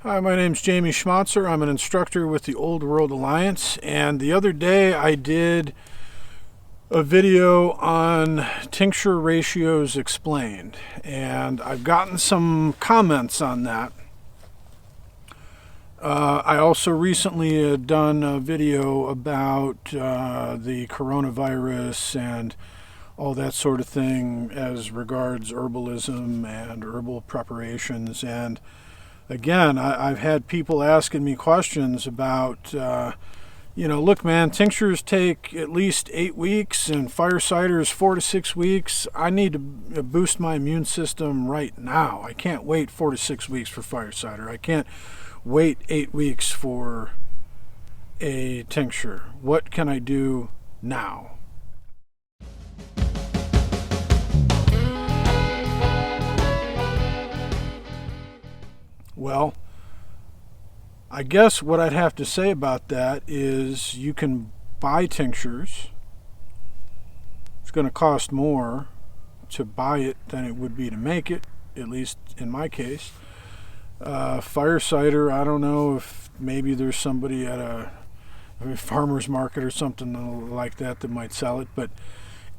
Hi, my name's Jamie Schmotzer. I'm an instructor with the Old World Alliance, and the other day I did a video on tincture ratios explained, and I've gotten some comments on that. I also recently had done a video about the coronavirus and all that sort of thing as regards herbalism and herbal preparations. And again, I've had people asking me questions about, look, man, tinctures take at least 8 weeks and fire cider is 4 to 6 weeks. I need to boost my immune system right now. I can't wait 4 to 6 weeks for fire cider. I can't wait 8 weeks for a tincture. What can I do now? Well, I guess what I'd have to say about that is you can buy tinctures. It's going to cost more to buy it than it would be to make it, at least in my case. Fire cider, I don't know if maybe there's somebody at a farmer's market or something like that might sell it, but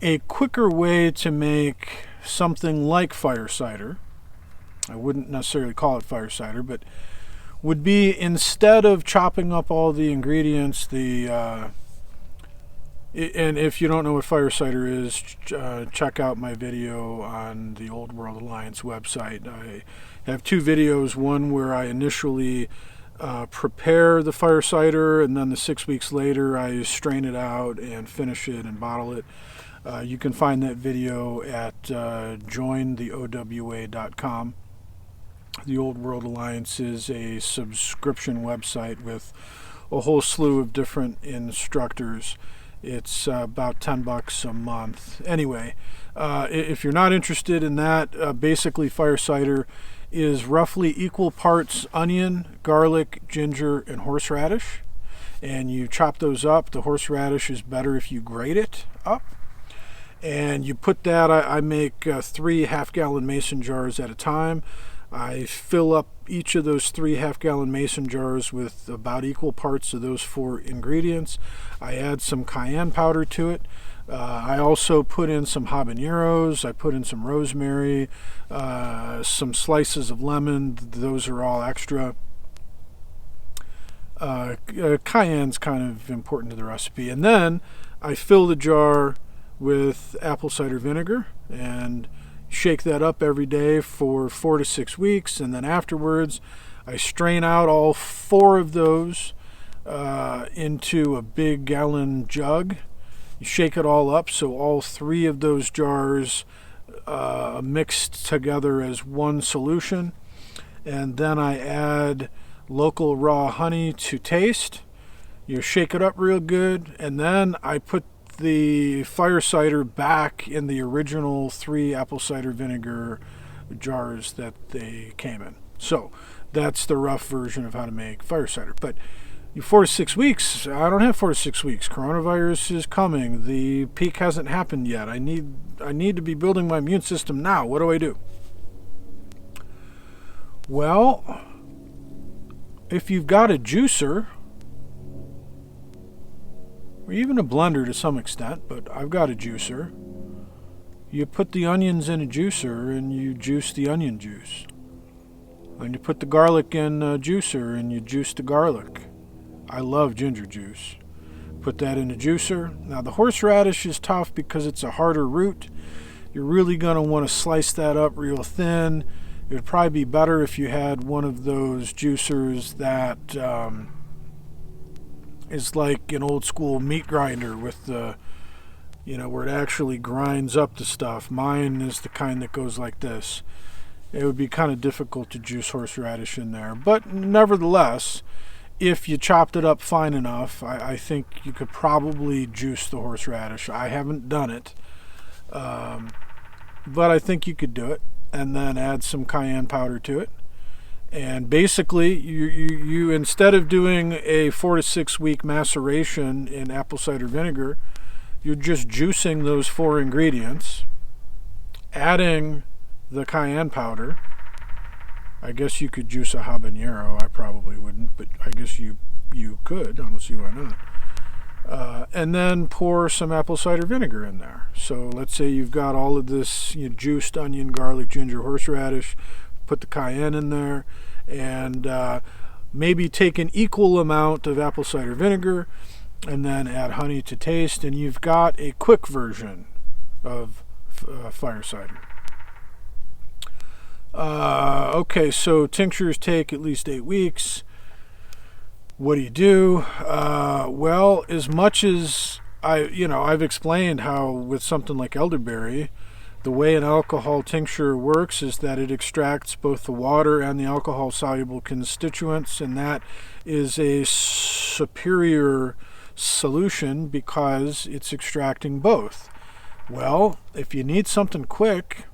a quicker way to make something like fire cider, I wouldn't necessarily call it fire cider, but would be, instead of chopping up all the ingredients, and if you don't know what fire cider is, check out my video on the Old World Alliance website. I have 2 videos, one where I initially prepare the fire cider, and then 6 weeks later I strain it out and finish it and bottle it. You can find that video at jointheowa.com. The Old World Alliance is a subscription website with a whole slew of different instructors. It's about $10 a month. Anyway, if you're not interested in that, basically fire cider is roughly equal parts onion, garlic, ginger, and horseradish. And you chop those up. The horseradish is better if you grate it up. And you put that, I make 3 half-gallon mason jars at a time. I fill up each of those 3 half-gallon mason jars with about equal parts of those 4 ingredients. I add some cayenne powder to it. I also put in some habaneros. I put in some rosemary, some slices of lemon. Those are all extra. Cayenne's kind of important to the recipe. And then I fill the jar with apple cider vinegar and shake that up every day for 4 to 6 weeks, and then afterwards I strain out all 4 of those into a big gallon jug. You shake it all up so all 3 of those jars mixed together as one solution, and then I add local raw honey to taste. You shake it up real good, and then I put the fire cider back in the original 3 apple cider vinegar jars that they came in. So that's the rough version of how to make fire cider. But 4 to 6 weeks, I don't have 4 to 6 weeks. Coronavirus is coming. The peak hasn't happened yet. I need to be building my immune system now. What do I do? Well, if you've got a juicer, or even a blender to some extent, but I've got a juicer, you put the onions in a juicer and you juice the onion juice. And you put the garlic in a juicer and you juice the garlic. I love ginger juice. Put that in a juicer. Now the horseradish is tough because it's a harder root. You're really going to want to slice that up real thin. It would probably be better if you had one of those juicers that is like an old school meat grinder with the, where it actually grinds up the stuff. Mine is the kind that goes like this. It would be kind of difficult to juice horseradish in there. But nevertheless, if you chopped it up fine enough, I think you could probably juice the horseradish. I haven't done it, but I think you could do it, and then add some cayenne powder to it. And basically, you instead of doing a 4 to 6 week maceration in apple cider vinegar, you're just juicing those 4 ingredients, adding the cayenne powder, I guess you could juice a habanero. I probably wouldn't, but I guess you could. I don't see why not. And then pour some apple cider vinegar in there. So let's say you've got all of this juiced onion, garlic, ginger, horseradish. Put the cayenne in there, and maybe take an equal amount of apple cider vinegar, and then add honey to taste, and you've got a quick version of fire cider. Okay, so tinctures take at least 8 weeks. What do? Well, as much as I've explained how with something like elderberry, the way an alcohol tincture works is that it extracts both the water and the alcohol-soluble constituents, and that is a superior solution because it's extracting both. Well, if you need something quick,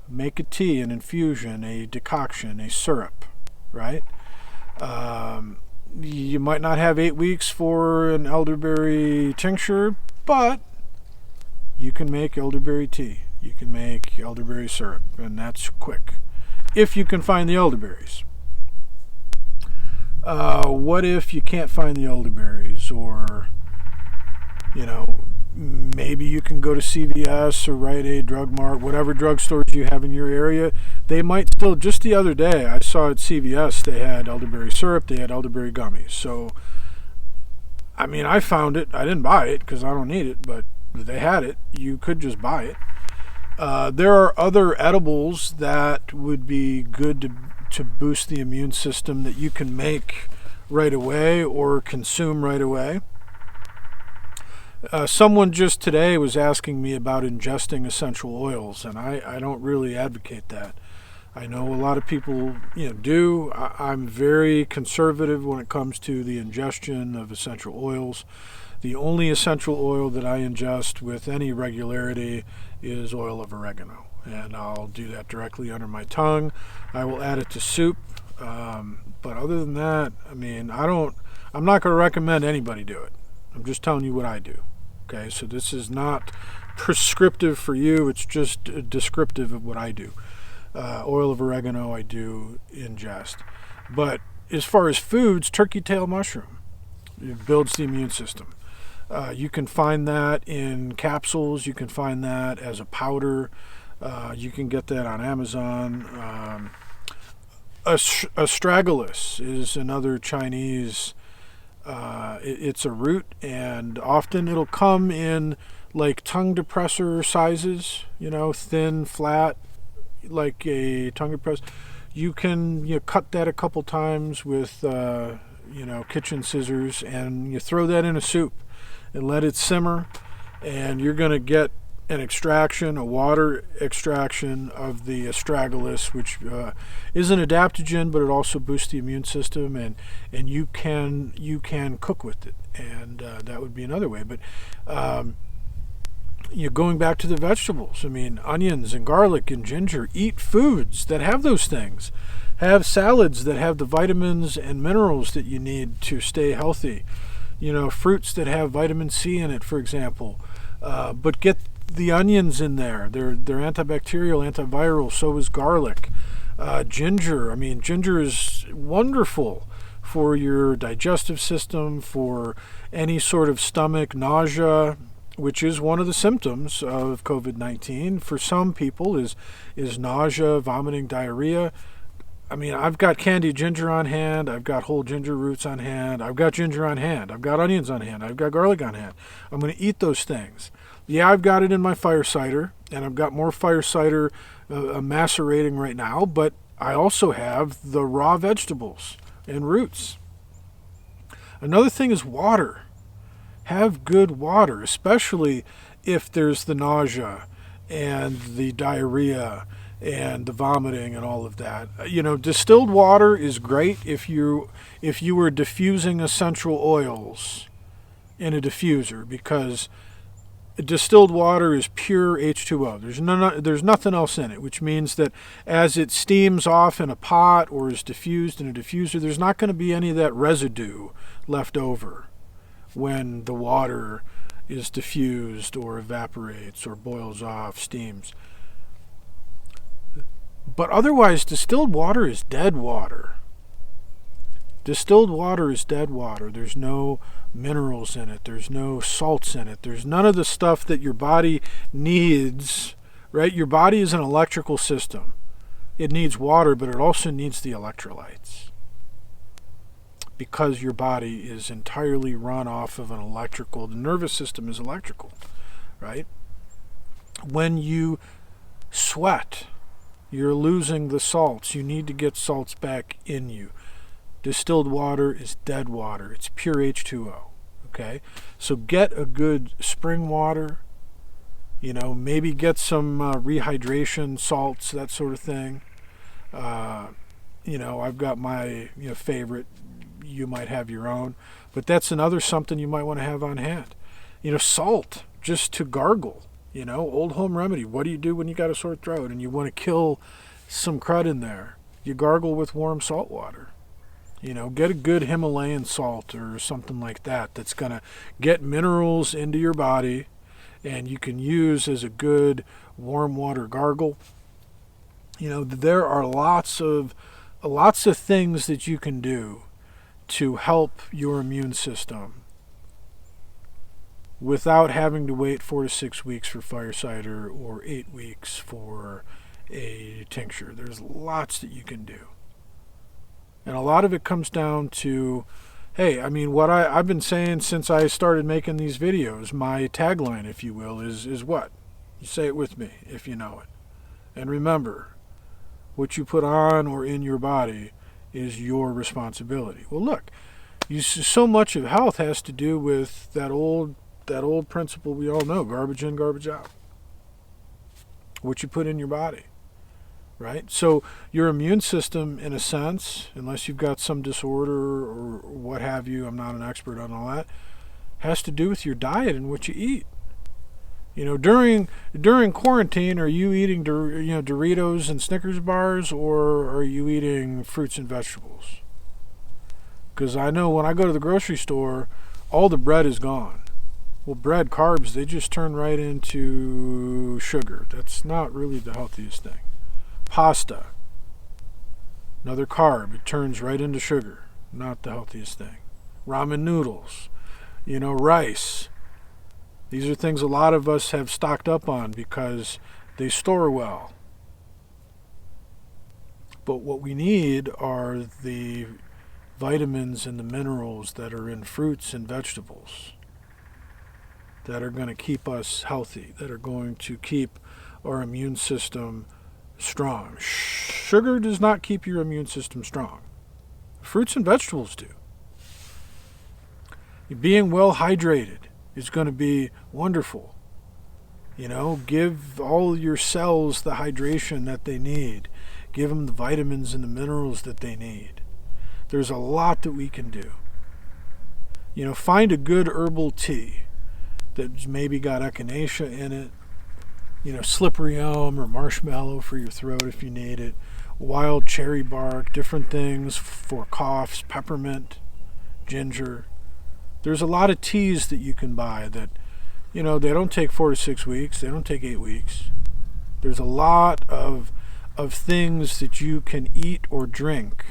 make a tea, an infusion, a decoction, a syrup, right? You might not have 8 weeks for an elderberry tincture, but you can make elderberry tea. You can make elderberry syrup, and that's quick, if you can find the elderberries. What if you can't find the elderberries, or maybe you can go to CVS or Rite Aid, Drug Mart, whatever drugstores you have in your area. They might still, just the other day, I saw at CVS they had elderberry syrup, they had elderberry gummies. So, I found it. I didn't buy it because I don't need it, but they had it. You could just buy it. There are other edibles that would be good to boost the immune system that you can make right away or consume right away. Someone just today was asking me about ingesting essential oils, and I don't really advocate that. I know a lot of people do. I'm very conservative when it comes to the ingestion of essential oils. The only essential oil that I ingest with any regularity is oil of oregano, and I'll do that directly under my tongue. I will add it to soup, but other than that, I'm not going to recommend anybody do it. I'm just telling you what I do. Okay, so this is not prescriptive for you, it's just descriptive of what I do. Oil of oregano I do ingest. But as far as foods, turkey tail mushroom, it builds the immune system. You can find that in capsules, you can find that as a powder, you can get that on Amazon. Astragalus is another Chinese. It's a root, and often it'll come in like tongue depressor sizes, thin, flat, like a tongue depressor. You can cut that a couple times with kitchen scissors, and you throw that in a soup and let it simmer, and you're going to get an extraction, a water extraction of the astragalus, which is an adaptogen, but it also boosts the immune system, and you can cook with it, and that would be another way. But going back to the vegetables, onions and garlic and ginger, eat foods that have those things. Have salads that have the vitamins and minerals that you need to stay healthy. Fruits that have vitamin C in it, for example. But get the onions in there. They're antibacterial, antiviral. So is garlic. Ginger. Ginger is wonderful for your digestive system, for any sort of stomach nausea, which is one of the symptoms of COVID-19. For some people is nausea, vomiting, diarrhea. I've got candied ginger on hand. I've got whole ginger roots on hand. I've got ginger on hand. I've got onions on hand. I've got garlic on hand. I'm going to eat those things. Yeah, I've got it in my fire cider, and I've got more fire cider macerating right now, but I also have the raw vegetables and roots. Another thing is water. Have good water, especially if there's the nausea and the diarrhea and the vomiting and all of that. Distilled water is great if you were diffusing essential oils in a diffuser, because distilled water is pure H2O. There's nothing else in it, which means that as it steams off in a pot or is diffused in a diffuser, there's not going to be any of that residue left over when the water is diffused or evaporates or boils off, steams. But otherwise, distilled water is dead water. Distilled water is dead water. There's no minerals in it. There's no salts in it. There's none of the stuff that your body needs, right? Your body is an electrical system. It needs water, but it also needs the electrolytes. Because your body is entirely run off of an electrical, the nervous system is electrical, right? When you sweat, you're losing the salts. You need to get salts back in you. Distilled water is dead water. It's pure H2O. Okay? So get a good spring water. Maybe get some rehydration salts, that sort of thing. I've got my favorite. You might have your own. But that's another something you might want to have on hand. Salt, just to gargle. Old home remedy. What do you do when you got a sore throat and you want to kill some crud in there? You gargle with warm salt water. Get a good Himalayan salt or something like that that's going to get minerals into your body and you can use as a good warm water gargle. There are lots of things that you can do to help your immune system without having to wait 4 to 6 weeks for Fire Cider or 8 weeks for a tincture. There's lots that you can do. And a lot of it comes down to, what I've been saying since I started making these videos, my tagline, if you will, is what? You say it with me if you know it. And remember, what you put on or in your body is your responsibility. Well, look, so much of health has to do with that old principle we all know, garbage in, garbage out. What you put in your body. Right? So your immune system, in a sense, unless you've got some disorder or what have you, I'm not an expert on all that, has to do with your diet and what you eat. During quarantine, are you eating Doritos and Snickers bars, or are you eating fruits and vegetables? Because I know when I go to the grocery store, all the bread is gone. Well, bread, carbs, they just turn right into sugar. That's not really the healthiest thing. Pasta, another carb, it turns right into sugar. Not the healthiest thing. Ramen noodles, rice. These are things a lot of us have stocked up on because they store well. But what we need are the vitamins and the minerals that are in fruits and vegetables that are going to keep us healthy, that are going to keep our immune system strong. Sugar does not keep your immune system strong. Fruits and vegetables do. Being well hydrated is going to be wonderful. Give all your cells the hydration that they need. Give them the vitamins and the minerals that they need. There's a lot that we can do. Find a good herbal tea that's maybe got echinacea in it. Slippery elm or marshmallow for your throat if you need it. Wild cherry bark, different things for coughs, peppermint, ginger. There's a lot of teas that you can buy that, they don't take 4 to 6 weeks. They don't take 8 weeks. There's a lot of things that you can eat or drink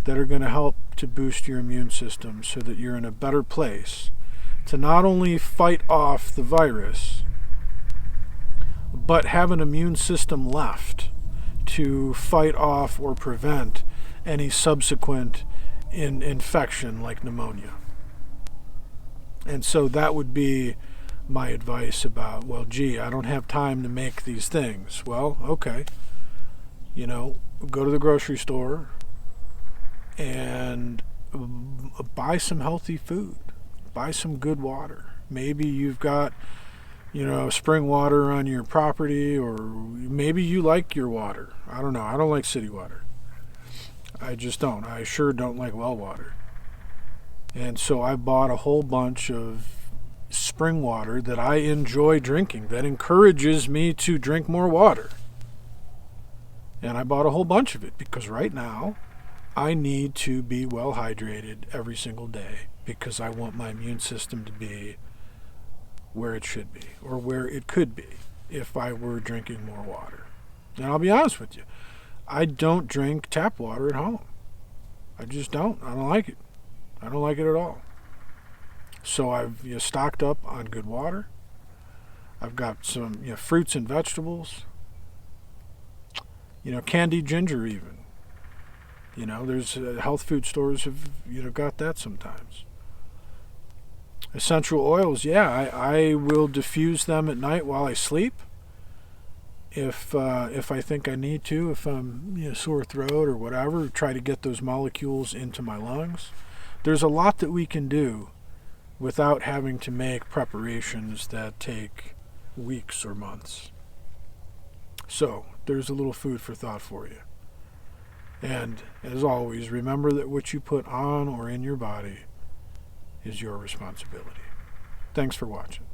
that are going to help to boost your immune system so that you're in a better place to not only fight off the virus, but have an immune system left to fight off or prevent any subsequent infection like pneumonia. And so that would be my advice about, I don't have time to make these things. Well, okay. Go to the grocery store and buy some healthy food. Buy some good water. Maybe you've got spring water on your property, or maybe you like your water. I don't know. I don't like city water. I just don't. I sure don't like well water. And so I bought a whole bunch of spring water that I enjoy drinking, that encourages me to drink more water. And I bought a whole bunch of it because right now I need to be well hydrated every single day because I want my immune system to be where it should be, or where it could be if I were drinking more water. And I'll be honest with you, I don't drink tap water at home. I just don't. I don't like it. I don't like it at all. So I've stocked up on good water. I've got some fruits and vegetables. Candied ginger even. There's health food stores have got that sometimes. Essential oils, yeah, I will diffuse them at night while I sleep. If I think I need to, if I'm sore throat or whatever, try to get those molecules into my lungs. There's a lot that we can do without having to make preparations that take weeks or months. So there's a little food for thought for you. And as always, remember that what you put on or in your body is your responsibility. Thanks for watching.